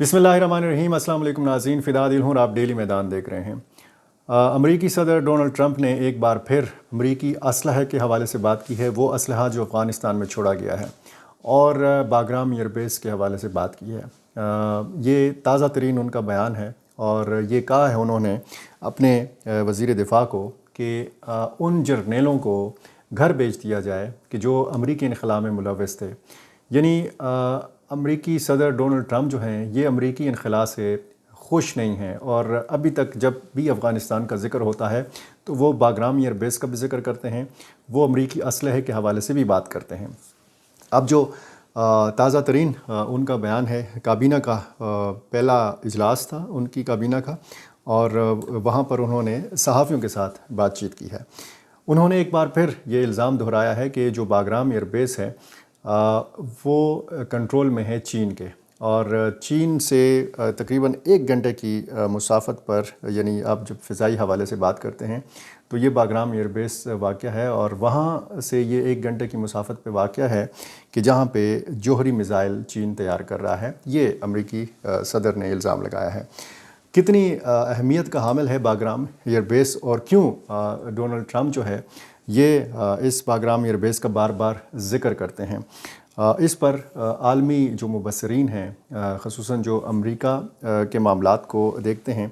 बिस्मिल्लाहिर्रहमानिर्रहीम। अस्सलाम वालेकुम नाज़रीन, फ़िदा दिल हूँ और आप डेली मैदान देख रहे हैं। अमरीकी सदर डोनाल्ड ट्रंप ने एक बार फिर अमरीकी असलहे के हवाले से बात की है, वो असलहा जो अफ़गानिस्तान में छोड़ा गया है, और बाग्राम एयरबेस के हवाले से बात की है। ये ताज़ा तरीन उनका बयान है और ये कहा है उन्होंने अपने वज़ीर दिफ़ा को कि उन जर्नेलों को घर भेज दिया जाए कि जो अमरीकी इनख़ला में मुलव्वस थे। यानी अमरीकी सदर डोनाल्ड ट्रंप जो हैं ये अमरीकी इनख़ला से खुश नहीं हैं, और अभी तक जब भी अफ़गानिस्तान का ज़िक्र होता है तो वो बाग्राम एयरबेस का भी ज़िक्र करते हैं, वो अमरीकी असलहे के हवाले से भी बात करते हैं। अब जो ताज़ा तरीन उनका बयान है, काबीना का पहला इजलास था उनकी काबीना का, और वहाँ पर उन्होंने सहाफ़ियों के साथ बातचीत की है। उन्होंने एक बार फिर ये इल्ज़ाम दोहराया है कि जो बाग्राम एयरबेस है वो कंट्रोल में है चीन के, और चीन से तकरीबन 1 घंटे की मुसाफत पर, यानी आप जब फ़िज़ाई हवाले से बात करते हैं तो ये बाग्राम एयरबेस वाक़या है, और वहाँ से ये 1 घंटे की मुसाफत पे वाक़या है कि जहाँ पे जोहरी मिज़ाइल चीन तैयार कर रहा है। ये अमरीकी सदर ने इल्ज़ाम लगाया है। कितनी अहमियत का हामिल है बाग्राम एयरबेस, और क्यों डोनाल्ड ट्रंप जो है ये इस बाग्राम एयरबेस का बार बार ज़िक्र करते हैं, इस पर आलमी जो मुबस्सरीन हैं, ख़ुसूसन जो अमरीका के मामलात को देखते हैं,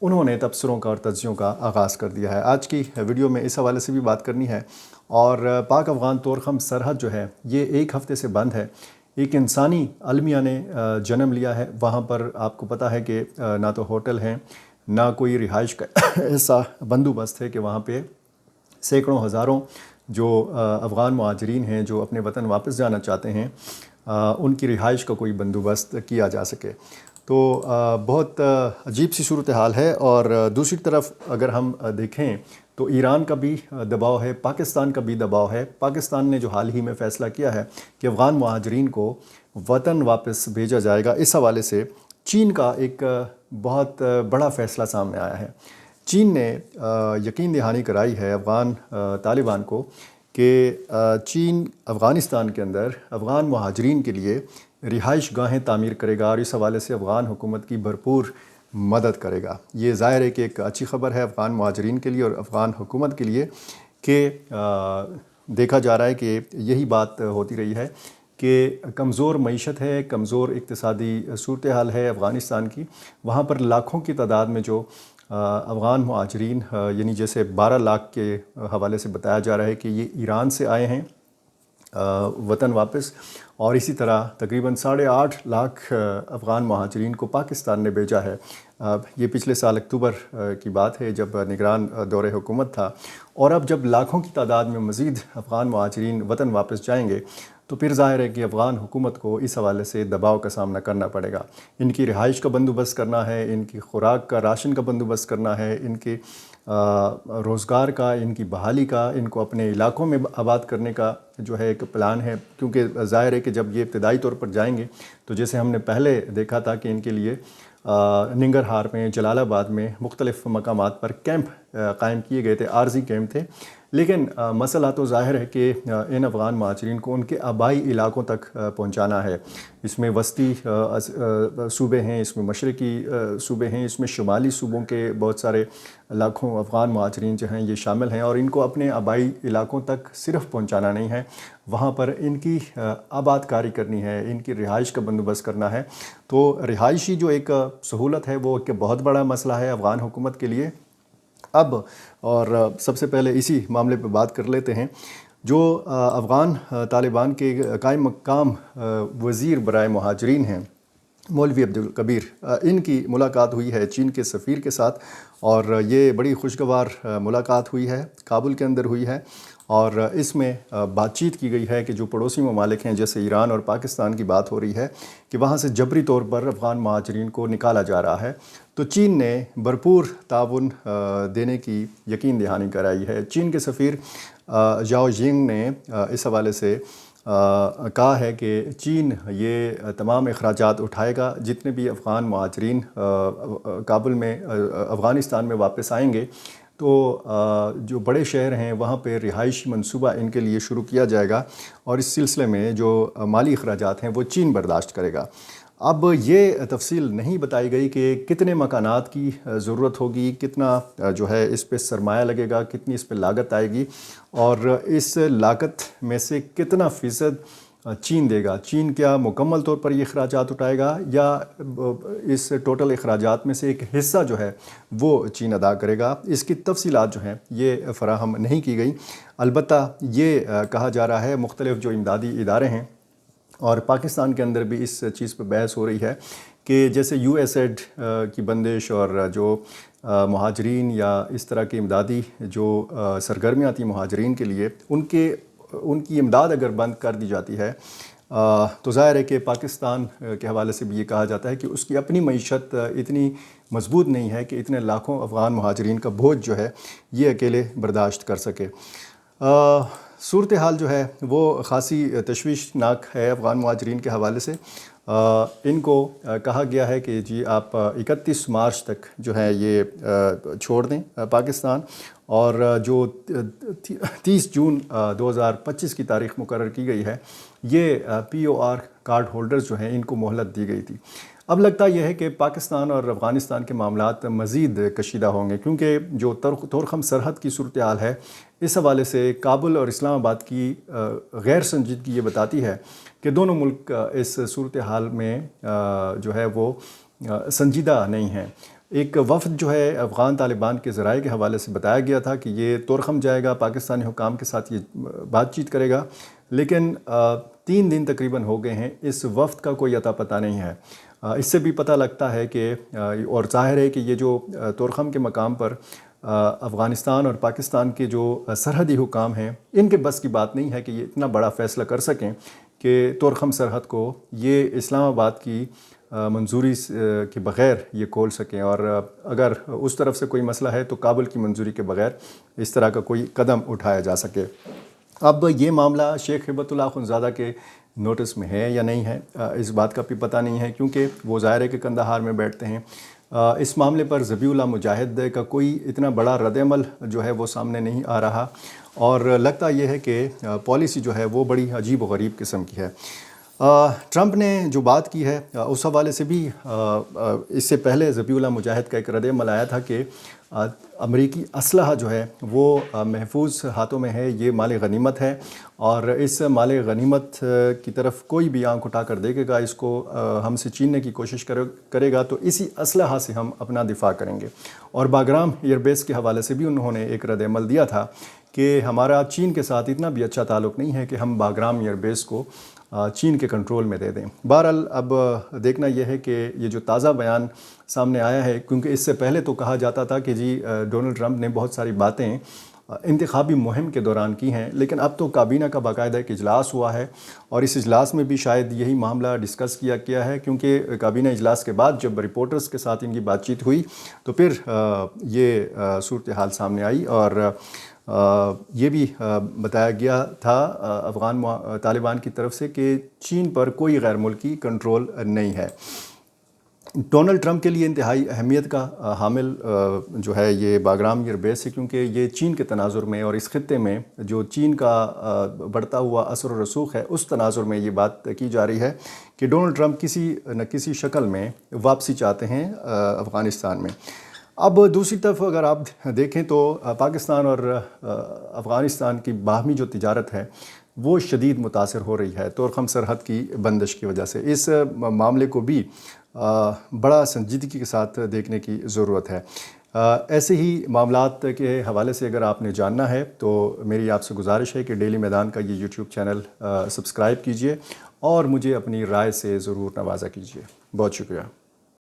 उन्होंने तबसरों का और तज्ज़ियों का आगाज़ कर दिया है। आज की वीडियो में इस हवाले से भी बात करनी है। और पाक अफ़गान तोरख़म सरहद जो है ये 1 हफ़्ते से बंद है। एक इंसानी अलमिया ने जन्म लिया है। वहाँ पर आपको पता है कि ना तो होटल हैं, ना कोई रिहाइश का ऐसा बंदोबस्त है कि वहाँ पे सैकड़ों हज़ारों जो अफ़गान मुहाजिरीन हैं जो अपने वतन वापस जाना चाहते हैं, उनकी रिहाइश का कोई बंदोबस्त किया जा सके। तो बहुत अजीब सी सूरत हाल है। और दूसरी तरफ अगर हम देखें तो ईरान का भी दबाव है, पाकिस्तान का भी दबाव है। पाकिस्तान ने जो हाल ही में फ़ैसला किया है कि अफ़गान मुहाजिरीन को वतन वापस भेजा जाएगा, इस हवाले से चीन का एक बहुत बड़ा फ़ैसला सामने आया है। चीन ने यकीन दहानी कराई है अफ़गान तालिबान को कि चीन अफ़गानिस्तान के अंदर अफ़गान मुहाजिरीन के लिए रिहाइश गाहें तामीर करेगा, और इस हवाले से अफ़गान हुकूमत की भरपूर मदद करेगा। ये ज़ाहिर है कि एक अच्छी ख़बर है अफ़गान मुहाजिरीन के लिए और अफ़गान हुकूमत के लिए कि देखा जा रहा है कि यही बात होती रही है कि कमज़ोर मईशत है, कमज़ोर इक़्तिसादी सूरत हाल है अफ़गानिस्तान की। वहाँ पर लाखों की तादाद में जो अफ़गान मुहाजिरीन, यानी जैसे 12 लाख के हवाले से बताया जा रहा है कि ये ईरान से आए हैं वतन वापस, और इसी तरह तकरीबन 8.5 लाख अफ़गान मुहाजिरीन को पाकिस्तान ने भेजा है। ये पिछले साल अक्टूबर की बात है जब निगरान दौरे हुकूमत था। और अब जब लाखों की तादाद में मज़ीद अफ़गान मुहाजिरीन वतन वापस जाएंगे तो फिर ज़ाहिर है कि अफ़गान हुकूमत को इस हवाले से दबाव का सामना करना पड़ेगा। इनकी रिहाइश का बंदोबस्त करना है, इनकी खुराक का, राशन का बंदोबस्त करना है, इनके रोज़गार का, इनकी बहाली का, इनको अपने इलाकों में आबाद करने का जो है एक प्लान है। क्योंकि ज़ाहिर है कि जब ये इब्तदाई तौर पर जाएंगे तो जैसे हमने पहले देखा था कि इनके लिए निंगरहार में, जलालाबाद में मुख्तलिफ़ मकामात पर कैंप कायम किए गए थे, आर्जी कैंप थे। लेकिन मसला तो ज़ाहिर है कि इन अफ़गान मुहाजिरीन को उनके आबाई इलाकों तक पहुँचाना है। इसमें वस्ती सूबे हैं, इसमें मशरक़ी सूबे हैं, इसमें शुमाली सूबों के बहुत सारे लाखों अफ़गान मुहाजिरीन जो हैं ये शामिल हैं, और इनको अपने आबाई इलाकों तक सिर्फ़ पहुँचाना नहीं है, वहाँ पर इनकी आबादकारी करनी है, इनकी रिहाइश का बंदोबस्त करना है। तो रिहाइशी जो एक सहूलत है वो एक बहुत बड़ा मसला है अफ़गान हुकूमत के लिए अब। और सबसे पहले इसी मामले पर बात कर लेते हैं। जो अफ़गान तालिबान के कायम मक़ाम वज़ीर बराए मुहाजिरीन हैं मौलवी अब्दुल कबीर, इनकी मुलाकात हुई है चीन के सफ़ीर के साथ, और ये बड़ी खुशगवार मुलाकात हुई है, काबुल के अंदर हुई है। और इसमें बातचीत की गई है कि जो पड़ोसी ममालिक हैं जैसे ईरान और पाकिस्तान की बात हो रही है कि वहाँ से जबरी तौर पर अफ़गान मुहाजिरीन को निकाला जा रहा है, तो चीन ने भरपूर ताउन देने की यकीन दहानी कराई है। चीन के सफ़ीर जाओ जिंग ने इस हवाले से कहा है कि चीन ये तमाम अखराजात उठाएगा जितने भी अफ़गान मुहाजिरीन काबुल में, अफ़गानिस्तान में वापस आएंगे, तो जो बड़े शहर हैं वहाँ पे रिहाइशी मंसूबा इनके लिए शुरू किया जाएगा, और इस सिलसिले में जो माली अखराजात हैं वो चीन बर्दाश्त करेगा। اب یہ تفصیل نہیں بتائی گئی کہ کتنے مکانات کی ضرورت ہوگی، کتنا جو ہے اس پہ سرمایہ لگے گا، کتنی اس پہ لاگت آئے گی، اور اس لاگت میں سے کتنا فیصد چین دے گا۔ چین کیا مکمل طور پر یہ اخراجات اٹھائے گا، یا اس ٹوٹل اخراجات میں سے ایک حصہ جو ہے وہ چین ادا کرے گا؟ اس کی تفصیلات جو ہیں یہ فراہم نہیں کی گئی۔ البتہ یہ کہا جا رہا ہے، مختلف جو امدادی ادارے ہیں اور پاکستان کے اندر بھی اس چیز پہ بحث ہو رہی ہے کہ جیسے یو ایس ایڈ کی بندش اور جو مہاجرین یا اس طرح کی امدادی جو سرگرمیاں تھیں مہاجرین کے لیے، ان کی امداد اگر بند کر دی جاتی ہے تو ظاہر ہے کہ پاکستان کے حوالے سے بھی یہ کہا جاتا ہے کہ اس کی اپنی معیشت اتنی مضبوط نہیں ہے کہ اتنے لاکھوں افغان مہاجرین کا بوجھ جو ہے یہ اکیلے برداشت کر سکے۔ صورتحال جو ہے وہ خاصی تشویشناک ہے افغان مہاجرین کے حوالے سے۔ ان کو کہا گیا ہے کہ جی آپ 31 مارچ تک جو ہے یہ چھوڑ دیں پاکستان، اور جو 30 جون 2025 کی تاریخ مقرر کی گئی ہے، یہ پی او آر کارڈ ہولڈرز جو ہیں ان کو مہلت دی گئی تھی۔ اب لگتا یہ ہے کہ پاکستان اور افغانستان کے معاملات مزید کشیدہ ہوں گے، کیونکہ جو تورخم سرحد کی صورتحال ہے اس حوالے سے کابل اور اسلام آباد کی غیر سنجیدگی یہ بتاتی ہے کہ دونوں ملک اس صورتحال میں جو ہے وہ سنجیدہ نہیں ہیں۔ ایک وفد جو ہے افغان طالبان کے ذرائع کے حوالے سے بتایا گیا تھا کہ یہ تورخم جائے گا، پاکستانی حکام کے ساتھ یہ بات چیت کرے گا، لیکن 3 دن تقریباً ہو گئے ہیں، اس وفد کا کوئی اتا پتہ نہیں ہے۔ اس سے بھی پتہ لگتا ہے کہ اور ظاہر ہے کہ یہ جو تورخم کے مقام پر افغانستان اور پاکستان کے جو سرحدی حکام ہیں ان کے بس کی بات نہیں ہے کہ یہ اتنا بڑا فیصلہ کر سکیں کہ تورخم سرحد کو یہ اسلام آباد کی منظوری کے بغیر یہ کھول سکیں، اور اگر اس طرف سے کوئی مسئلہ ہے تو کابل کی منظوری کے بغیر اس طرح کا کوئی قدم اٹھایا جا سکے۔ اب یہ معاملہ شیخ ہبت اللہ اخندزادہ کے نوٹس میں ہے یا نہیں ہے، اس بات کا بھی پتہ نہیں ہے، کیونکہ وہ ظاہر ہے کہ قندھار میں بیٹھتے ہیں۔ اس معاملے پر ذبیح اللہ مجاہد کا کوئی اتنا بڑا رد عمل جو ہے وہ سامنے نہیں آ رہا، اور لگتا یہ ہے کہ پالیسی جو ہے وہ بڑی عجیب و غریب قسم کی ہے۔ ٹرمپ نے جو بات کی ہے اس حوالے سے بھی اس سے پہلے ذبیح اللہ مجاہد کا ایک رد عمل آیا تھا کہ امریکی اسلحہ جو ہے وہ محفوظ ہاتھوں میں ہے، یہ مال غنیمت ہے، اور اس مال غنیمت کی طرف کوئی بھی آنکھ اٹھا کر دیکھے گا، اس کو ہم سے چھیننے کی کوشش کرے گا تو اسی اسلحہ سے ہم اپنا دفاع کریں گے۔ اور باگرام ایئر بیس کے حوالے سے بھی انہوں نے ایک رد عمل دیا تھا کہ ہمارا چین کے ساتھ اتنا بھی اچھا تعلق نہیں ہے کہ ہم باگرام ایئر بیس کو چین کے کنٹرول میں دے دیں۔ بہرحال اب دیکھنا یہ ہے کہ یہ جو تازہ بیان سامنے آیا ہے، کیونکہ اس سے پہلے تو کہا جاتا تھا کہ جی ڈونلڈ ٹرمپ نے بہت ساری باتیں انتخابی مہم کے دوران کی ہیں، لیکن اب تو کابینہ کا باقاعدہ ایک اجلاس ہوا ہے، اور اس اجلاس میں بھی شاید یہی معاملہ ڈسکس کیا ہے، کیونکہ کابینہ اجلاس کے بعد جب رپورٹرز کے ساتھ ان کی بات چیت ہوئی تو پھر یہ صورتحال سامنے آئی، اور یہ بھی بتایا گیا تھا افغان طالبان کی طرف سے کہ چین پر کوئی غیر ملکی کنٹرول نہیں ہے۔ ڈونلڈ ٹرمپ کے لیے انتہائی اہمیت کا حامل جو ہے یہ باگرام ایئر بیس ہے، کیونکہ یہ چین کے تناظر میں اور اس خطے میں جو چین کا بڑھتا ہوا اثر و رسوخ ہے اس تناظر میں یہ بات کی جا رہی ہے کہ ڈونلڈ ٹرمپ کسی نہ کسی شکل میں واپسی چاہتے ہیں افغانستان میں۔ اب دوسری طرف اگر آپ دیکھیں تو پاکستان اور افغانستان کی باہمی جو تجارت ہے وہ شدید متاثر ہو رہی ہے تورخم سرحد کی بندش کی وجہ سے۔ اس معاملے کو بھی بڑا سنجیدگی کے ساتھ دیکھنے کی ضرورت ہے۔ ایسے ہی معاملات کے حوالے سے اگر آپ نے جاننا ہے تو میری آپ سے گزارش ہے کہ ڈیلی میدان کا یہ یوٹیوب چینل سبسکرائب کیجئے اور مجھے اپنی رائے سے ضرور نوازا کیجئے۔ بہت شکریہ۔